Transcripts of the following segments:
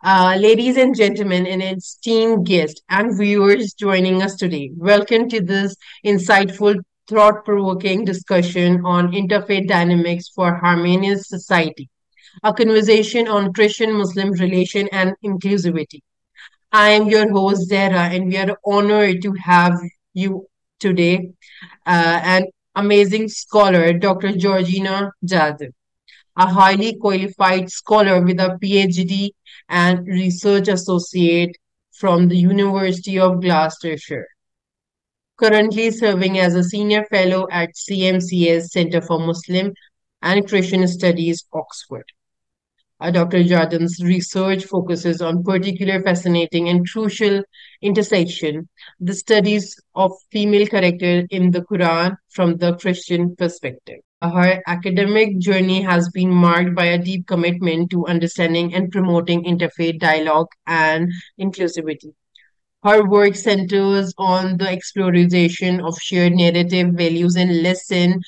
Ladies and gentlemen, and esteemed guests and viewers joining us today, welcome to this insightful, thought provoking discussion on interfaith dynamics for harmonious society, a conversation on Christian Muslim relation and inclusivity. I am your host, Zehra, and we are honored to have you today, an amazing scholar, Dr. Georgina Jardim, a highly qualified scholar with a PhD and research associate from the University of Gloucestershire, currently serving as a senior fellow at CMCS Center for Muslim and Christian Studies, Oxford. Dr. Jardin's research focuses on particular fascinating and crucial intersection, the studies of female character in the Quran from the Christian perspective. Her academic journey has been marked by a deep commitment to understanding and promoting interfaith dialogue and inclusivity. Her work centers on the exploration of shared narrative, values, and lesson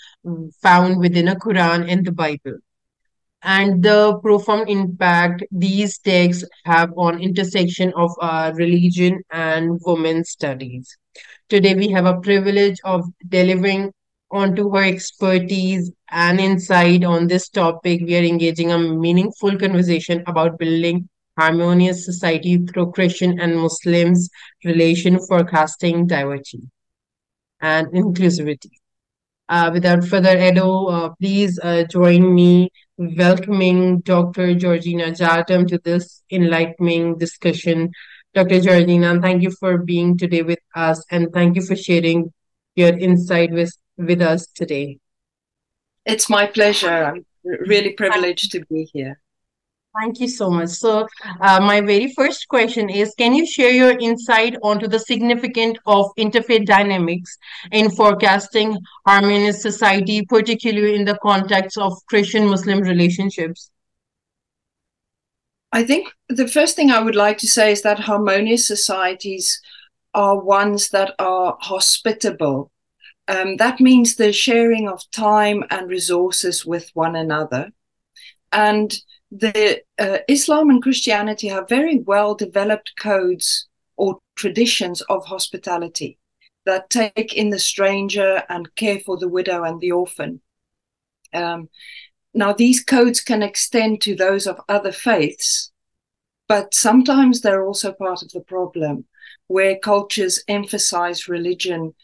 found within a Quran and the Bible, and the profound impact these texts have on intersection of religion and women's studies. Today, we have a privilege of delivering onto her expertise and insight on this topic. We are engaging a meaningful conversation about building harmonious society through Christian and Muslims relation forecasting diversity and inclusivity. Without further ado, please join me welcoming Dr. Georgina Jardim to this enlightening discussion. Dr. Georgina, thank you for being today with us and thank you for sharing your insight with us today. It's my pleasure. I'm really privileged to be here. Thank you so much. So, my very first question is, can you share your insight onto the significance of interfaith dynamics in forecasting harmonious society, particularly in the context of Christian-Muslim relationships? I think the first thing I would like to say is that harmonious societies are ones that are hospitable. That means the sharing of time and resources with one another. And the Islam and Christianity have very well developed codes or traditions of hospitality that take in the stranger and care for the widow and the orphan. Now, these codes can extend to those of other faiths, but sometimes they're also part of the problem, where cultures emphasize religion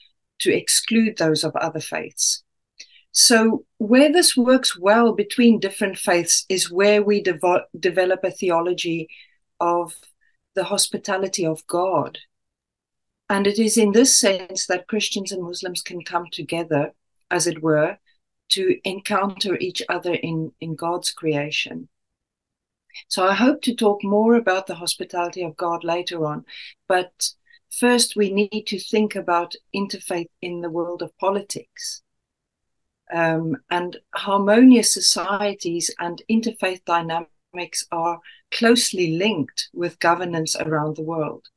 to exclude those of other faiths. So where this works well between different faiths is where we develop a theology of the hospitality of God. And it is in this sense that Christians and Muslims can come together, as it were, to encounter each other in God's creation. So I hope to talk more about the hospitality of God later on. But first, we need to think about interfaith in the world of politics. And harmonious societies and interfaith dynamics are closely linked with governance around the world,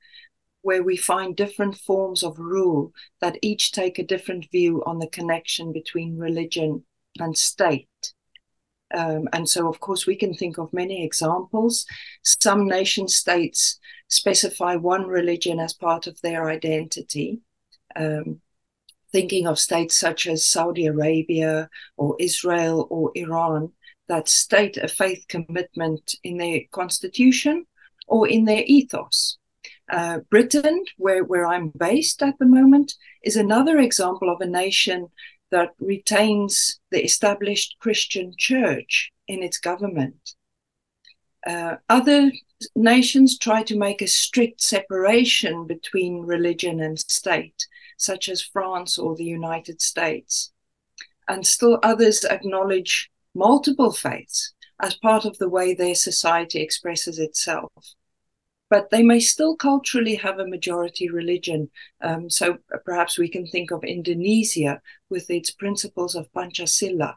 where we find different forms of rule that each take a different view on the connection between religion and state. And so, of course, we can think of many examples. Some nation states specify one religion as part of their identity. Thinking of states such as Saudi Arabia or Israel or Iran that state a faith commitment in their constitution or in their ethos. Britain, where I'm based at the moment, is another example of a nation that retains the established Christian church in its government. Other nations try to make a strict separation between religion and state, such as France or the United States. And still others acknowledge multiple faiths as part of the way their society expresses itself. But they may still culturally have a majority religion. So perhaps we can think of Indonesia with its principles of Pancasila,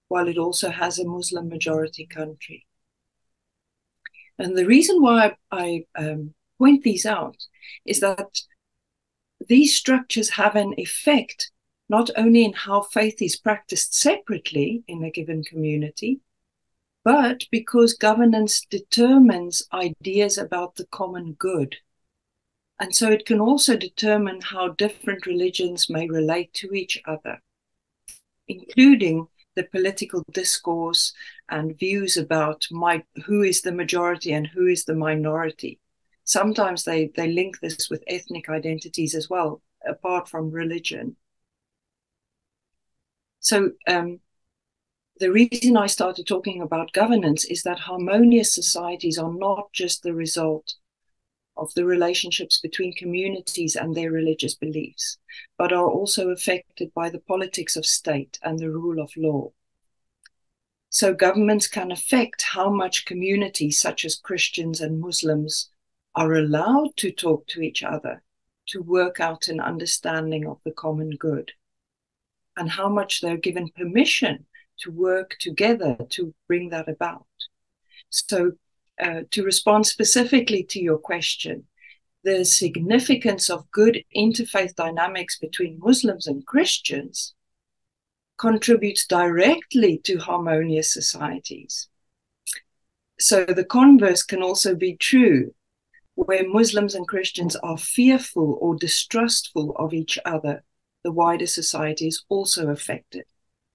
while it also has a Muslim majority country. And the reason why I point these out is that these structures have an effect not only in how faith is practiced separately in a given community, but because governance determines ideas about the common good. And so it can also determine how different religions may relate to each other, including the political discourse and views about who is the majority and who is the minority. Sometimes they link this with ethnic identities as well, apart from religion. So the reason I started talking about governance is that harmonious societies are not just the result of the relationships between communities and their religious beliefs, but are also affected by the politics of state and the rule of law. So governments can affect how much communities, such as Christians and Muslims, are allowed to talk to each other, to work out an understanding of the common good, and how much they're given permission to work together to bring that about. So to respond specifically to your question, the significance of good interfaith dynamics between Muslims and Christians contributes directly to harmonious societies. So the converse can also be true, where Muslims and Christians are fearful or distrustful of each other. The wider society is also affected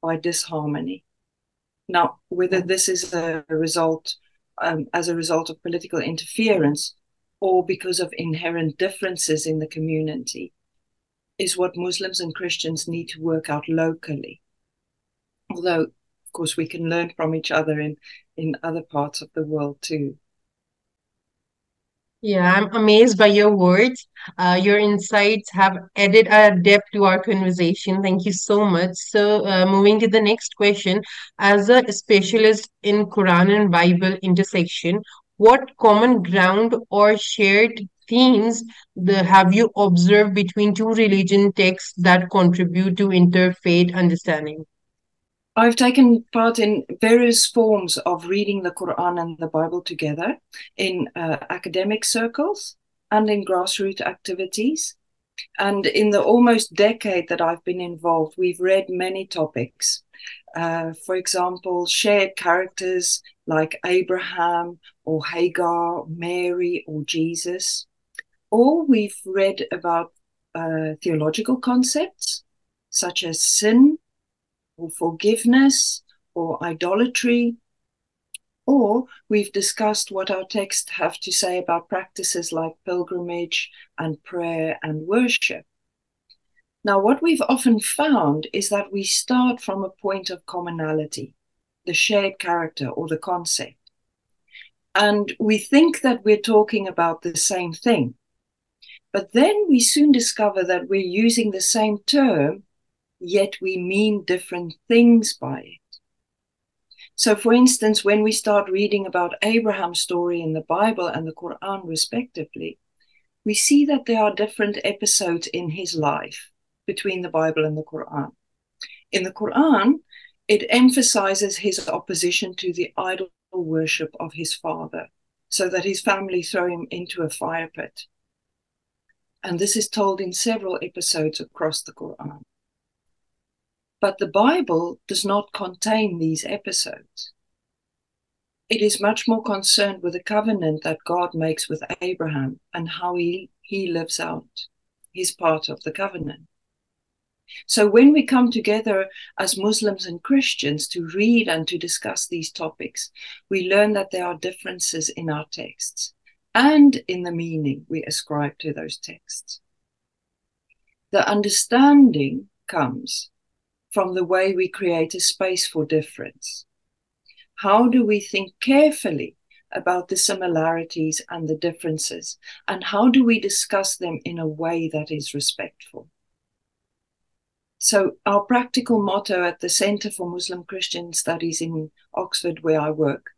by disharmony. Now, whether this is a result as a result of political interference or because of inherent differences in the community is what Muslims and Christians need to work out locally. Although, of course, we can learn from each other in other parts of the world too. Yeah, I'm amazed by your words. Your insights have added a depth to our conversation. Thank you so much. So, moving to the next question, as a specialist in Quran and Bible intersection, what common ground or shared themes have you observed between two religion texts that contribute to interfaith understanding? I've taken part in various forms of reading the Quran and the Bible together in academic circles and in grassroots activities. And in the almost decade that I've been involved, we've read many topics. For example, shared characters like Abraham or Hagar, Mary or Jesus. Or we've read about theological concepts such as sin, or forgiveness, or idolatry, or we've discussed what our texts have to say about practices like pilgrimage and prayer and worship. Now, what we've often found is that we start from a point of commonality, the shared character or the concept. And we think that we're talking about the same thing. But then we soon discover that we're using the same term, yet we mean different things by it. So, for instance, when we start reading about Abraham's story in the Bible and the Quran, respectively, we see that there are different episodes in his life between the Bible and the Quran. In the Quran, it emphasizes his opposition to the idol worship of his father, so that his family throw him into a fire pit. And this is told in several episodes across the Quran. But the Bible does not contain these episodes. It is much more concerned with the covenant that God makes with Abraham and how he lives out his part of the covenant. So when we come together as Muslims and Christians to read and to discuss these topics, we learn that there are differences in our texts and in the meaning we ascribe to those texts. The understanding comes from the way we create a space for difference. How do we think carefully about the similarities and the differences, and how do we discuss them in a way that is respectful? So our practical motto at the Center for Muslim Christian Studies in Oxford, where I work,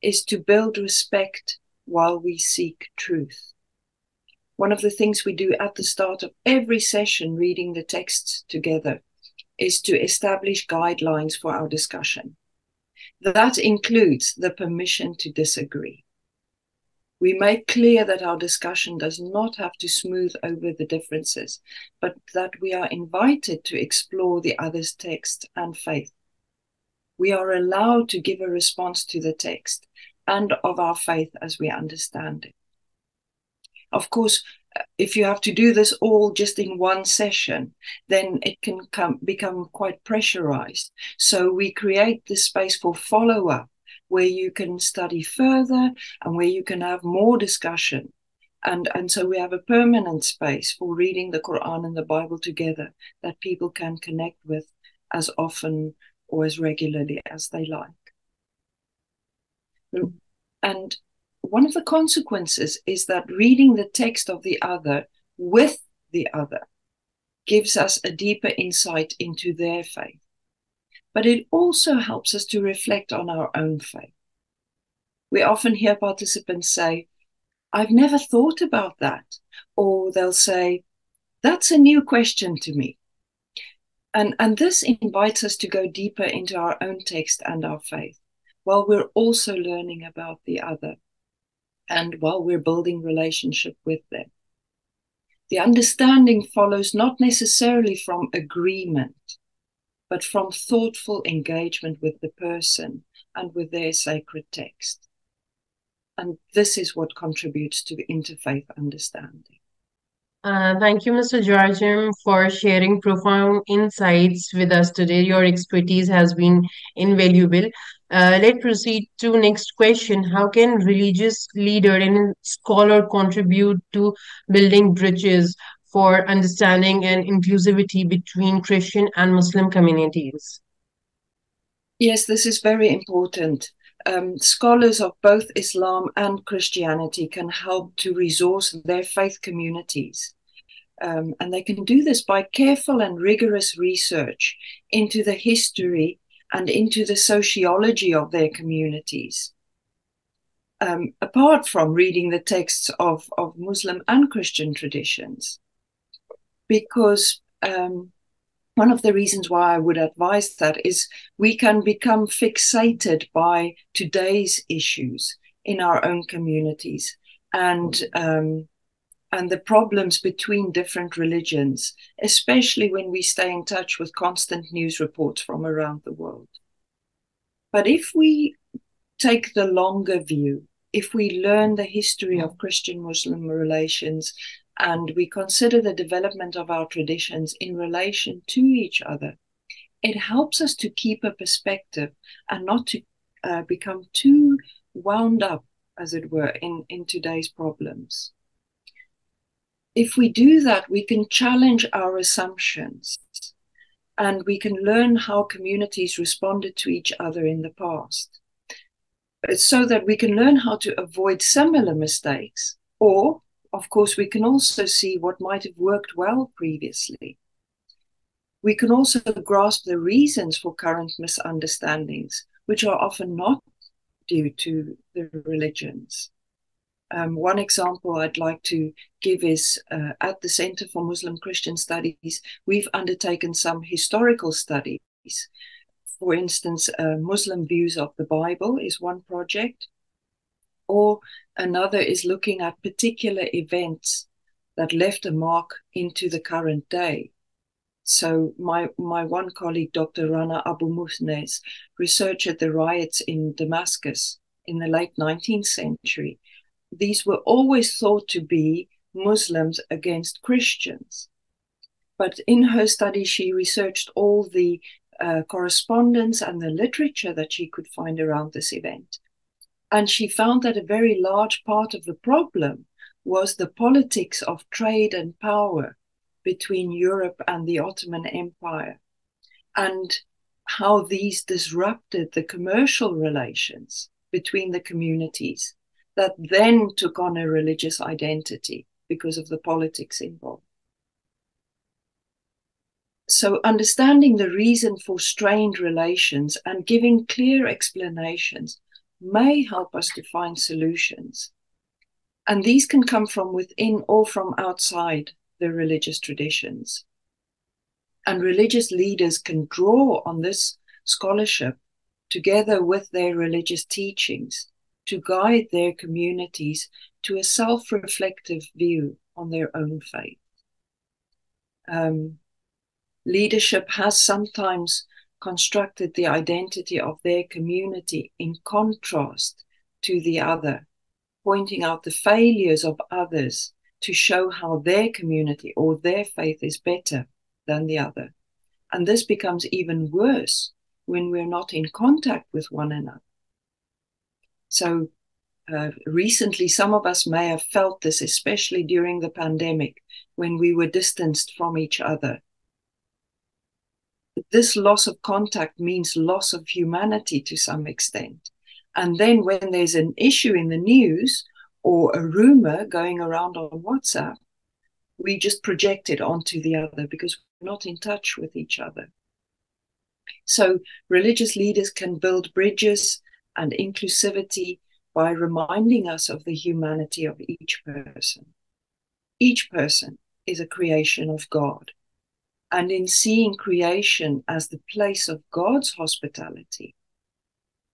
is to build respect while we seek truth. One of the things we do at the start of every session, reading the texts together, is to establish guidelines for our discussion. That includes the permission to disagree. We make clear that our discussion does not have to smooth over the differences, but that we are invited to explore the other's text and faith. We are allowed to give a response to the text and of our faith as we understand it. Of course, if you have to do this all just in one session, then it can become quite pressurized. So we create this space for follow-up, where you can study further and where you can have more discussion. And so we have a permanent space for reading the Quran and the Bible together that people can connect with as often or as regularly as they like. And one of the consequences is that reading the text of the other with the other gives us a deeper insight into their faith. But it also helps us to reflect on our own faith. We often hear participants say, "I've never thought about that." Or they'll say, "That's a new question to me." And this invites us to go deeper into our own text and our faith, while we're also learning about the other and while we're building relationship with them. The understanding follows not necessarily from agreement, but from thoughtful engagement with the person and with their sacred text. And this is what contributes to the interfaith understanding. Thank you, Mr. Jardim, for sharing profound insights with us today. Your expertise has been invaluable. Let's proceed to next question. How can religious leader and scholar contribute to building bridges for understanding and inclusivity between Christian and Muslim communities? Yes, this is very important. Scholars of both Islam and Christianity can help to resource their faith communities. And they can do this by careful and rigorous research into the history and into the sociology of their communities. Apart from reading the texts of Muslim and Christian traditions. Because one of the reasons why I would advise that is we can become fixated by today's issues in our own communities and the problems between different religions, especially when we stay in touch with constant news reports from around the world. But if we take the longer view, if we learn the history of Christian-Muslim relations and we consider the development of our traditions in relation to each other, it helps us to keep a perspective and not to become too wound up, as it were, in today's problems. If we do that, we can challenge our assumptions and we can learn how communities responded to each other in the past, so that we can learn how to avoid similar mistakes. Or, of course, we can also see what might have worked well previously. We can also grasp the reasons for current misunderstandings, which are often not due to the religions. One example I'd like to give is at the Center for Muslim Christian Studies, we've undertaken some historical studies. For instance, Muslim views of the Bible is one project, or another is looking at particular events that left a mark into the current day. So my one colleague, Dr. Rana Abu Musnes, researched the riots in Damascus in the late 19th century. These were always thought to be Muslims against Christians. But in her study, she researched all the correspondence and the literature that she could find around this event. And she found that a very large part of the problem was the politics of trade and power between Europe and the Ottoman Empire, and how these disrupted the commercial relations between the communities that then took on a religious identity because of the politics involved. So understanding the reason for strained relations and giving clear explanations may help us to find solutions. And these can come from within or from outside the religious traditions. And religious leaders can draw on this scholarship together with their religious teachings to guide their communities to a self-reflective view on their own faith. Leadership has sometimes constructed the identity of their community in contrast to the other, pointing out the failures of others to show how their community or their faith is better than the other. And this becomes even worse when we're not in contact with one another. So recently, some of us may have felt this, especially during the pandemic, when we were distanced from each other. This loss of contact means loss of humanity to some extent. And then when there's an issue in the news or a rumor going around on WhatsApp, we just project it onto the other because we're not in touch with each other. So religious leaders can build bridges and inclusivity by reminding us of the humanity of each person. Each person is a creation of God. And in seeing creation as the place of God's hospitality,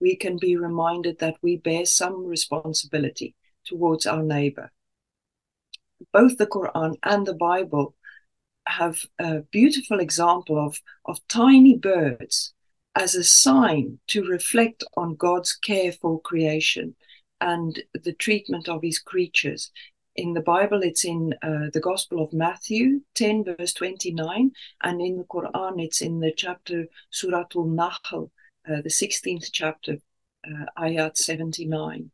we can be reminded that we bear some responsibility towards our neighbor. Both the Quran and the Bible have a beautiful example of tiny birds as a sign to reflect on God's care for creation and the treatment of his creatures. In the Bible, it's in the Gospel of Matthew 10, verse 29, and in the Quran, it's in the chapter Suratul Nahl, the 16th chapter, ayat 79.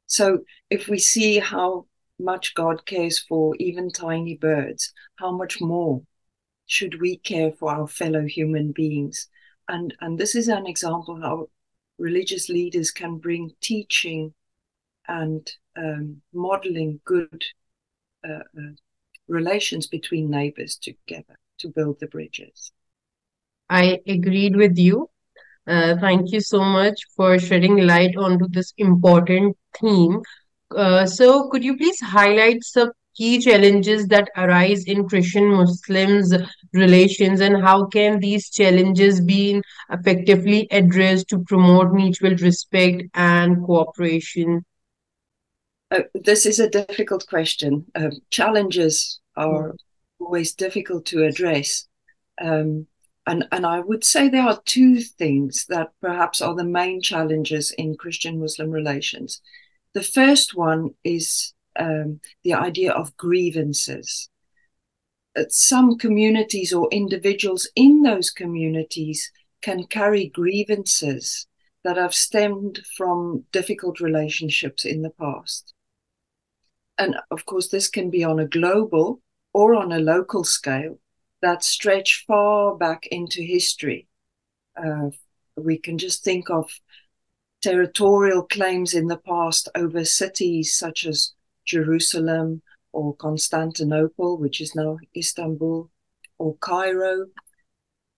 So if we see how much God cares for even tiny birds, how much more should we care for our fellow human beings? And this is an example how religious leaders can bring teaching and modeling good relations between neighbors together to build the bridges. I agreed with you. Thank you so much for shedding light onto this important theme. So, could you please highlight some key challenges that arise in Christian-Muslims relations, and how can these challenges be effectively addressed to promote mutual respect and cooperation? This is a difficult question. Challenges are always difficult to address. And I would say there are two things that perhaps are the main challenges in Christian-Muslim relations. The first one is the idea of grievances. Some communities or individuals in those communities can carry grievances that have stemmed from difficult relationships in the past. And of course, this can be on a global or on a local scale that stretch far back into history. We can just think of territorial claims in the past over cities such as Jerusalem or Constantinople, which is now Istanbul, or Cairo,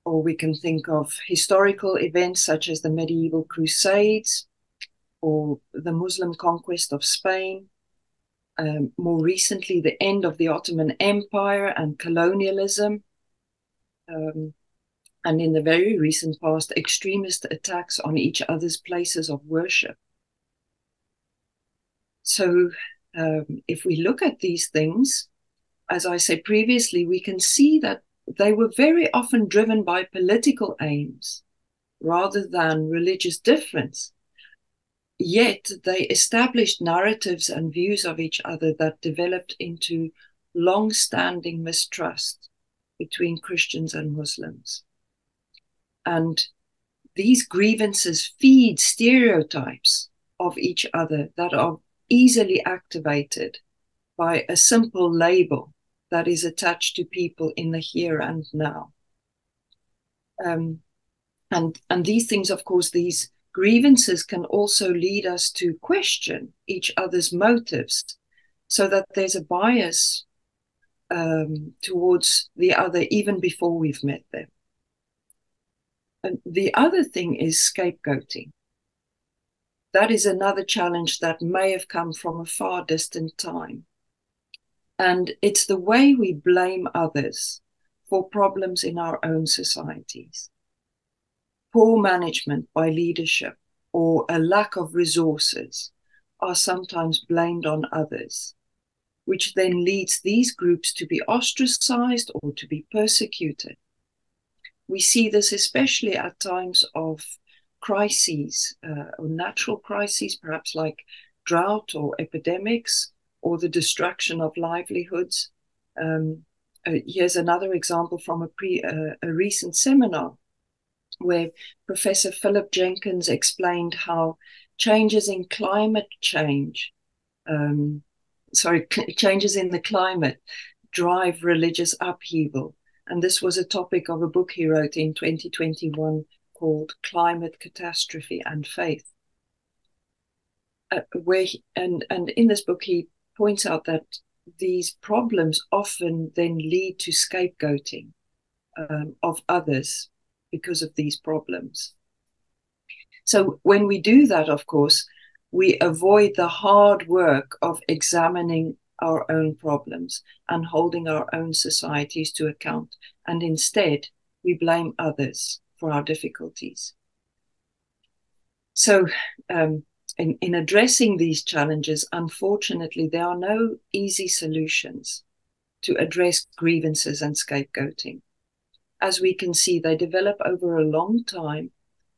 or we can think of historical events such as the medieval Crusades or the Muslim conquest of Spain. More recently, the end of the Ottoman Empire and colonialism. And in the very recent past, extremist attacks on each other's places of worship. So if we look at these things, as I said previously, we can see that they were very often driven by political aims rather than religious difference. Yet they established narratives and views of each other that developed into long-standing mistrust between Christians and Muslims. And these grievances feed stereotypes of each other that are easily activated by a simple label that is attached to people in the here and now. And these things, of course, these grievances can also lead us to question each other's motives, so that there's a bias towards the other even before we've met them. And the other thing is scapegoating. That is another challenge that may have come from a far distant time. And it's the way we blame others for problems in our own societies. Poor management by leadership or a lack of resources are sometimes blamed on others, which then leads these groups to be ostracized or to be persecuted. we see this especially at times of crises, or natural crises, perhaps like drought or epidemics, or the destruction of livelihoods. Here's another example from a recent seminar where Professor Philip Jenkins explained how changes in changes in the climate drive religious upheaval. And this was a topic of a book he wrote in 2021 called Climate Catastrophe and Faith. And in this book, he points out that these problems often then lead to scapegoating of others because of these problems. So when we do that, of course, we avoid the hard work of examining our own problems and holding our own societies to account. And instead, we blame others for our difficulties. So in addressing these challenges, unfortunately, there are no easy solutions to address grievances and scapegoating. As we can see, they develop over a long time,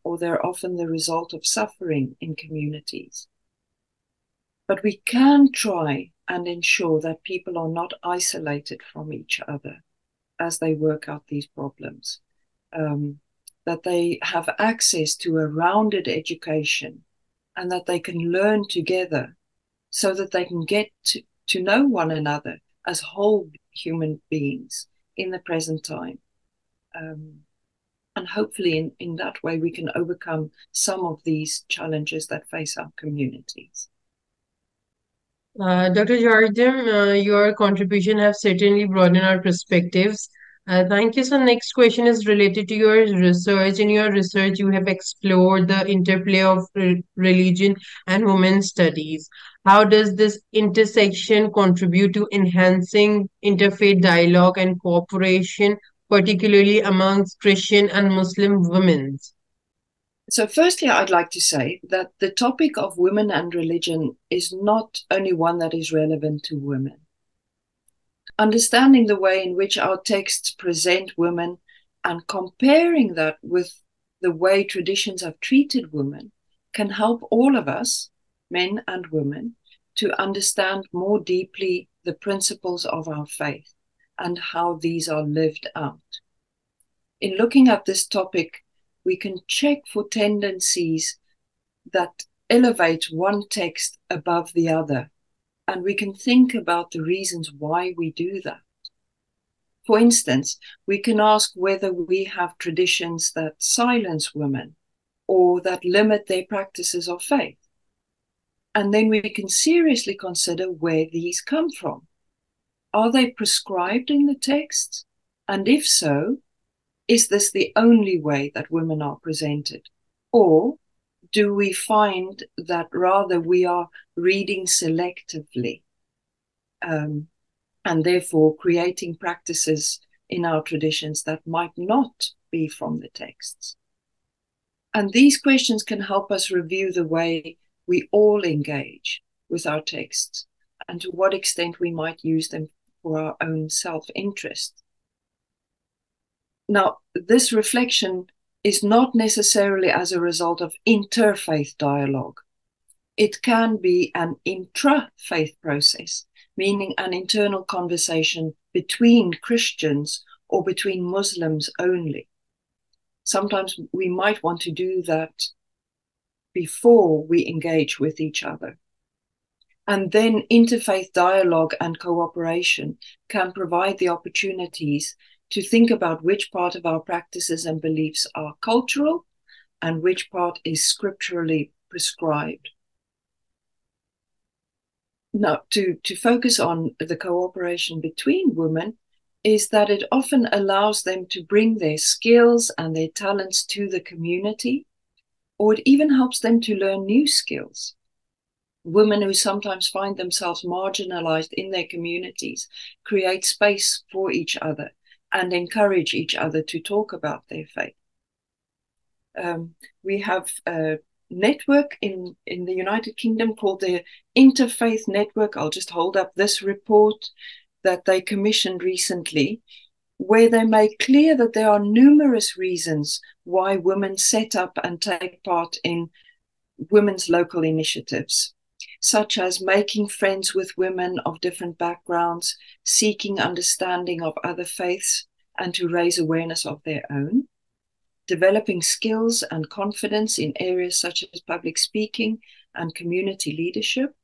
or they're often the result of suffering in communities. But we can try and ensure that people are not isolated from each other as they work out these problems, that they have access to a rounded education, and that they can learn together so that they can get to know one another as whole human beings in the present time. And hopefully in that way we can overcome some of these challenges that face our communities. Dr. Jardim, your contribution have certainly broadened our perspectives. Thank you. So next question is related to your research. In your research, you have explored the interplay of religion and women's studies. How does this intersection contribute to enhancing interfaith dialogue and cooperation, particularly amongst Christian and Muslim women? So firstly, I'd like to say that the topic of women and religion is not only one that is relevant to women. Understanding the way in which our texts present women and comparing that with the way traditions have treated women can help all of us, men and women, to understand more deeply the principles of our faith and how these are lived out. In looking at this topic, we can check for tendencies that elevate one text above the other, and we can think about the reasons why we do that. For instance, we can ask whether we have traditions that silence women or that limit their practices of faith. And then we can seriously consider where these come from. Are they prescribed in the text? And if so, is this the only way that women are presented? Or do we find that rather we are reading selectively and therefore creating practices in our traditions that might not be from the texts? And these questions can help us review the way we all engage with our texts and to what extent we might use them for our own self-interest. Now, this reflection is not necessarily as a result of interfaith dialogue. It can be an intra-faith process, meaning an internal conversation between Christians or between Muslims only. Sometimes we might want to do that before we engage with each other. And then interfaith dialogue and cooperation can provide the opportunities to think about which part of our practices and beliefs are cultural and which part is scripturally prescribed. Now, to focus on the cooperation between women is that it often allows them to bring their skills and their talents to the community, or it even helps them to learn new skills. Women who sometimes find themselves marginalized in their communities create space for each other and encourage each other to talk about their faith. We have a network in the United Kingdom called the Interfaith Network. I'll just hold up this report that they commissioned recently. where they make clear that there are numerous reasons why women set up and take part in women's local initiatives, such as making friends with women of different backgrounds, seeking understanding of other faiths, and to raise awareness of their own, developing skills and confidence in areas such as public speaking and community leadership.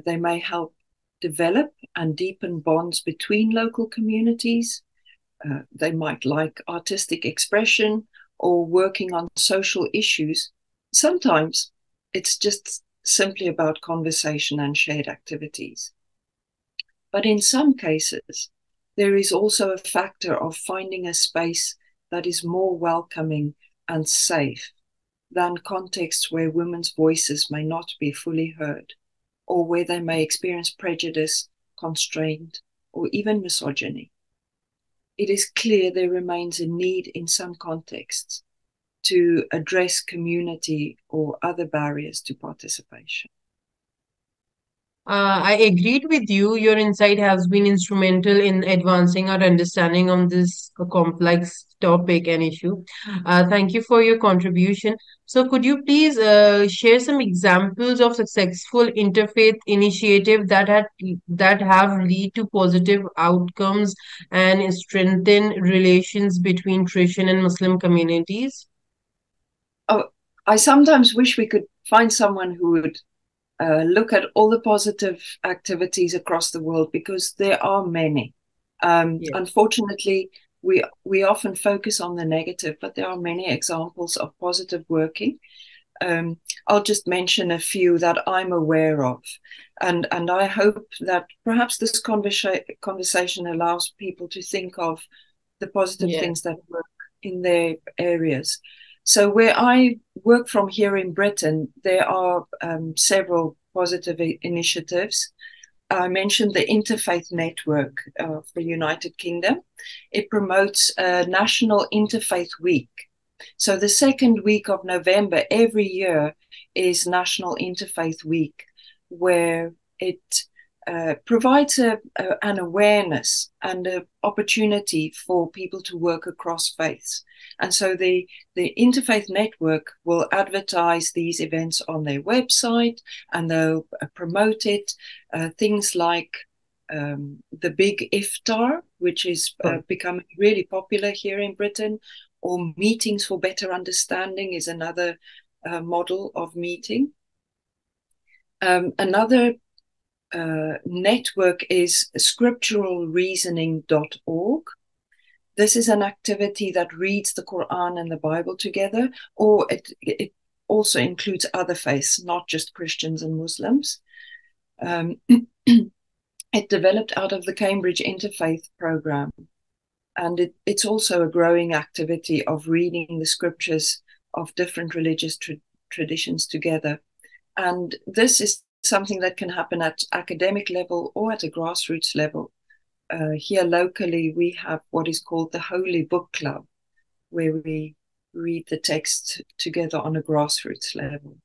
They may help develop and deepen bonds between local communities. They might like artistic expression or working on social issues. Sometimes it's just simply about conversation and shared activities. But in some cases, there is also a factor of finding a space that is more welcoming and safe than contexts where women's voices may not be fully heard, or where they may experience prejudice, constraint, or even misogyny. It is clear there remains a need in some contexts to address community or other barriers to participation. I agreed with you. Your insight has been instrumental in advancing our understanding on this complex topic and issue. Thank you for your contribution. So, could you please share some examples of successful interfaith initiative that have lead to positive outcomes and strengthen relations between Christian and Muslim communities? Oh, I sometimes wish we could find someone who would look at all the positive activities across the world, because there are many. Yeah. Unfortunately, we often focus on the negative, but there are many examples of positive working. I'll just mention a few that I'm aware of, and I hope that perhaps this conversation allows people to think of the positive Yeah. things that work in their areas. So where I work from here in Britain, there are several positive initiatives. I mentioned the Interfaith Network of the United Kingdom. It promotes a National Interfaith Week. So the second week of November every year is National Interfaith Week, where it provides an awareness and an opportunity for people to work across faiths. And so the Interfaith Network will advertise these events on their website, and they'll promote it. Things like the Big Iftar, which is becoming really popular here in Britain, or Meetings for Better Understanding is another model of meeting. Another network is scripturalreasoning.org. This is an activity that reads the Quran and the Bible together, or it also includes other faiths, not just Christians and Muslims. It developed out of the Cambridge Interfaith program, and it's also a growing activity of reading the scriptures of different religious traditions together. And this is something that can happen at academic level or at a grassroots level. Here locally, we have what is called the Holy Book Club, where we read the text together on a grassroots level.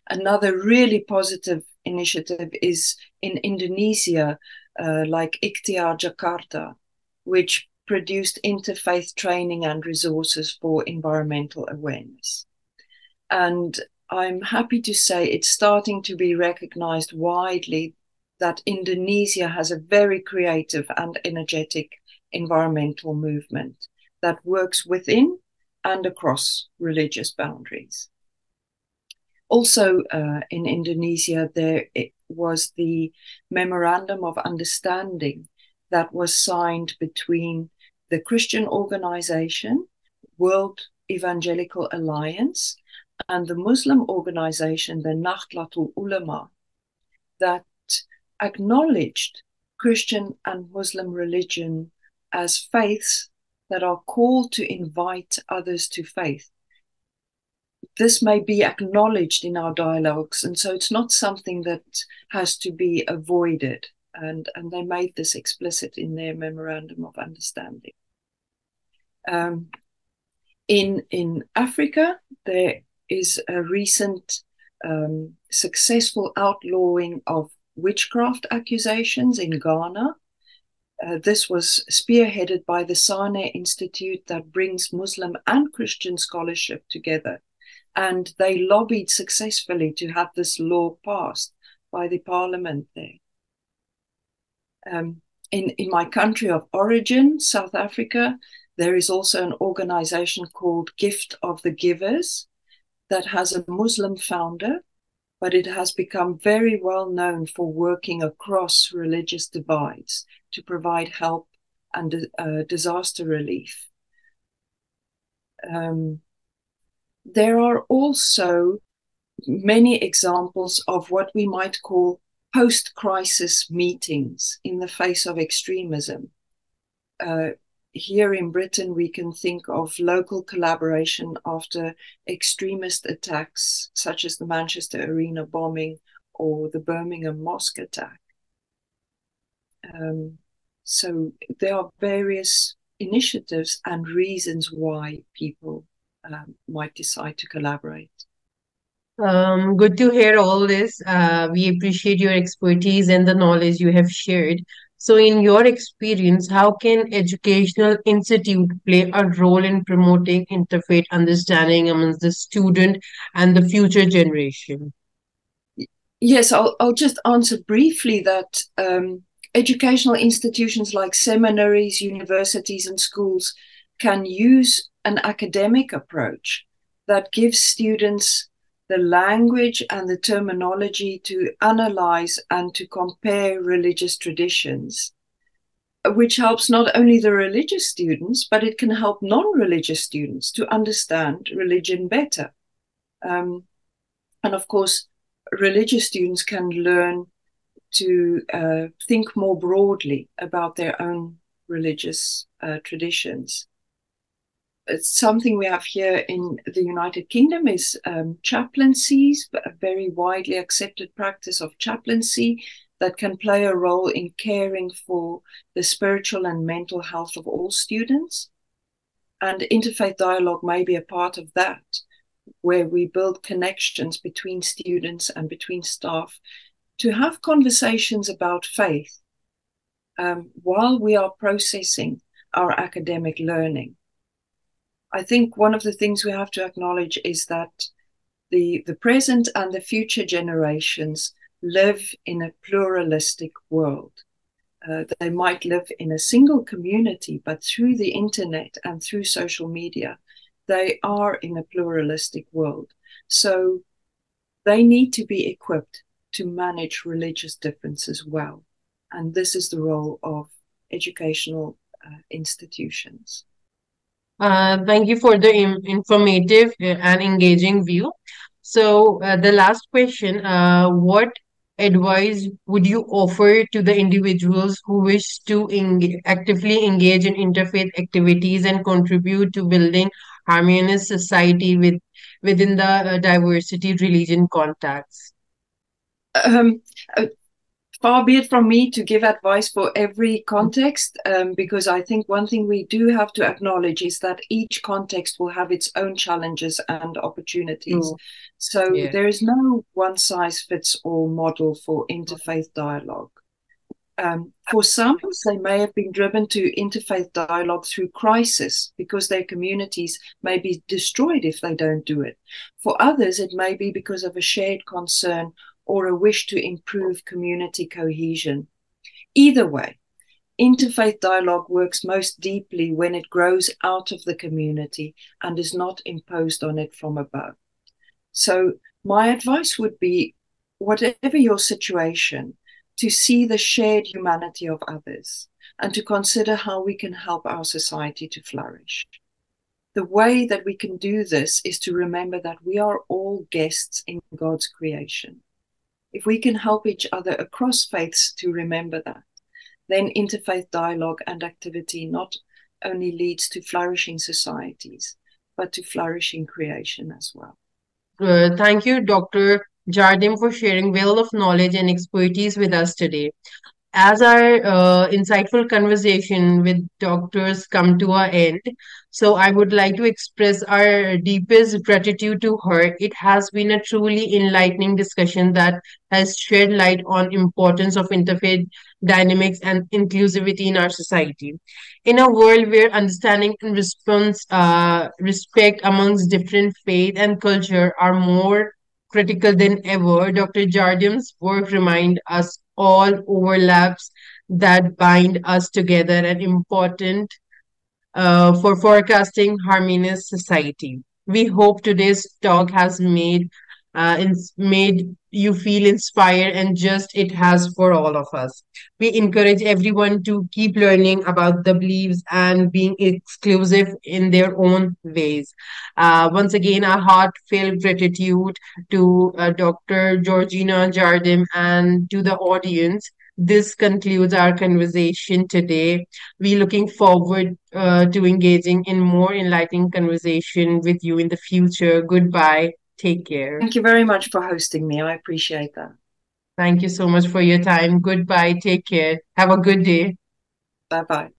Another really positive initiative is in Indonesia, like Ikhtiar Jakarta, which produced interfaith training and resources for environmental awareness. And I'm happy to say it's starting to be recognized widely that Indonesia has a very creative and energetic environmental movement that works within and across religious boundaries. Also in Indonesia, there was the Memorandum of Understanding that was signed between the Christian organization, World Evangelical Alliance, and the Muslim organization, the Nahdlatul Ulama, that acknowledged Christian and Muslim religion as faiths that are called to invite others to faith. This may be acknowledged in our dialogues, and so it's not something that has to be avoided, and they made this explicit in their Memorandum of Understanding. In Africa, there is a recent successful outlawing of witchcraft accusations in Ghana. This was spearheaded by the Sane Institute that brings Muslim and Christian scholarship together. And they lobbied successfully to have this law passed by the parliament there. In my country of origin, South Africa, there is also an organization called Gift of the Givers that has a Muslim founder, but it has become very well known for working across religious divides to provide help and disaster relief. There are also many examples of what we might call post-crisis meetings in the face of extremism. Here in Britain, we can think of local collaboration after extremist attacks, such as the Manchester Arena bombing or the Birmingham mosque attack. So there are various initiatives and reasons why people might decide to collaborate. Good to hear all this. We appreciate your expertise and the knowledge you have shared. So, in your experience, how can educational institute play a role in promoting interfaith understanding amongst the student and the future generation? Yes, I'll just answer briefly that educational institutions like seminaries, universities, and schools can use an academic approach that gives students the language and the terminology to analyze and to compare religious traditions, which helps not only the religious students, but it can help non-religious students to understand religion better. And of course, religious students can learn to think more broadly about their own religious traditions. It's something we have here in the United Kingdom is chaplaincies, a very widely accepted practice of chaplaincy that can play a role in caring for the spiritual and mental health of all students. And interfaith dialogue may be a part of that, where we build connections between students and between staff to have conversations about faith while we are processing our academic learning. I think one of the things we have to acknowledge is that the present and the future generations live in a pluralistic world. They might live in a single community, but through the internet and through social media, they are in a pluralistic world. So they need to be equipped to manage religious differences well. And this is the role of educational institutions. Thank you for the informative and engaging view. So, the last question, what advice would you offer to the individuals who wish to actively engage in interfaith activities and contribute to building harmonious society within the diversity religion context? Far be it from me to give advice for every context, because I think one thing we do have to acknowledge is that each context will have its own challenges and opportunities. So there is no one-size-fits-all model for interfaith dialogue. For some, they may have been driven to interfaith dialogue through crisis because their communities may be destroyed if they don't do it. For others, it may be because of a shared concern or a wish to improve community cohesion. Either way, interfaith dialogue works most deeply when it grows out of the community and is not imposed on it from above. So my advice would be, whatever your situation, to see the shared humanity of others and to consider how we can help our society to flourish. The way that we can do this is to remember that we are all guests in God's creation. If we can help each other across faiths to remember that, then interfaith dialogue and activity not only leads to flourishing societies, but to flourishing creation as well. Thank you, Dr. Jardim, for sharing wealth of knowledge and expertise with us today. as our insightful conversation with doctors come to an end, so I would like to express our deepest gratitude to her. It has been a truly enlightening discussion that has shed light on importance of interfaith dynamics and inclusivity in our society. In a world where understanding and respect amongst different faith and culture are more critical than ever, Dr. Jardim's work reminds us all overlaps that bind us together and important for forecasting harmonious society. We hope today's talk has made you feel inspired and just it has for all of us. We encourage everyone to keep learning about the beliefs and being exclusive in their own ways. Once again, a heartfelt gratitude to Dr. Georgina Jardim and to the audience. This concludes our conversation today. We're looking forward to engaging in more enlightening conversation with you in the future. Goodbye. Take care. Thank you very much for hosting me. I appreciate that. Thank you so much for your time. Goodbye. Take care. Have a good day. Bye-bye.